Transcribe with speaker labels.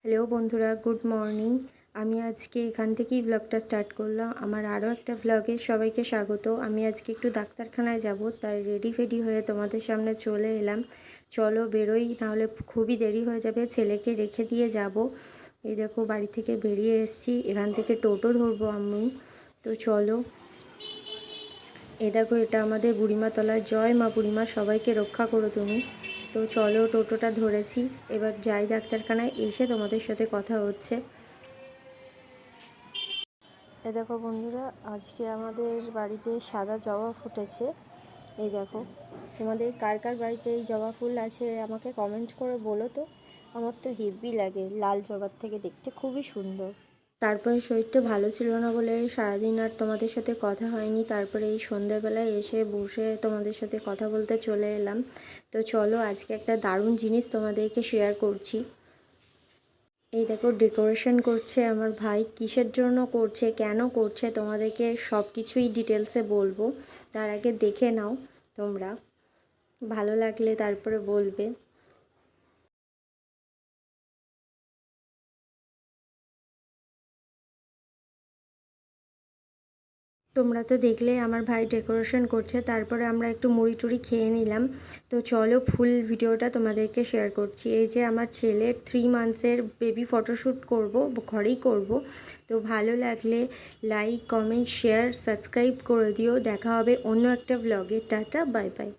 Speaker 1: Hello বন্ধুরা, good morning. আমি আজকে এখান থেকেই ব্লগটা স্টার্ট করলাম। আমার আরও একটা ব্লগে সবাইকে স্বাগত। আমি আজকে একটু ডাক্তারখানায় যাব, তাই রেডি ফেডি হয়ে তোমাদের সামনে চলে এলাম। চলো বেরোই, নাহলে খুবই দেরি হয়ে যাবে। ছেলেকে রেখে দিয়ে যাব। এই দেখো বাড়ি থেকে বেরিয়ে এসেছি, এখান থেকে টোটো ধরবো আমি। তো চলো, দেখো এটা আমাদের বুড়িমাতলা। জয় মা বুড়িমা, সবাইকে রক্ষা করো তুমি। তো চলো, টোটোটা ধরেছি, এবার যাই ডাক্তারখানায়। এসে তোমাদের সাথে কথা হচ্ছে। দেখো বন্ধুরা, আজকে আমাদের বাড়িতে সাদা জবা ফুটেছে। এই দেখো, তোমাদের কার কার বাড়িতে এই জবা ফুল আছে আমাকে কমেন্ট করে বলো তো। আমার তো হেভি লাগে, লাল জবার থেকে দেখতে খুবই সুন্দর। তারপরে শরীরটা ভালো ছিল না বলে সারাদিন আর তোমাদের সাথে কথা হয়নি। তারপরে এই সন্ধ্যাবেলায় এসে বসে তোমাদের সাথে কথা বলতে চলে এলাম। তো চলো, আজকে একটা দারুণ জিনিস তোমাদেরকে শেয়ার করছি। এই দেখো, ডেকোরেশন করছে আমার ভাই। কিসের জন্য করছে, কেন করছে, তোমাদেরকে সব কিছুই ডিটেলসে বলবো। তার আগে দেখে নাও তোমরা, ভালো লাগলে তারপরে বলবে। তোমরা তো দেখলে আমার ভাই ডেকোরেশন করছে। তারপরে আমরা একটু মুড়ি টুড়ি খেয়ে নিলাম। তো চলো, ফুল ভিডিওটা তোমাদেরকে শেয়ার করছি। এই যে আমার ছেলের 3 মান্থসের বেবি ফটোশ্যুট করব, ঘরেই করব। তো ভালো লাগলে লাইক, কমেন্ট, শেয়ার, সাবস্ক্রাইব করে দিও। দেখা হবে অন্য একটা ব্লগে। Tata, bye bye.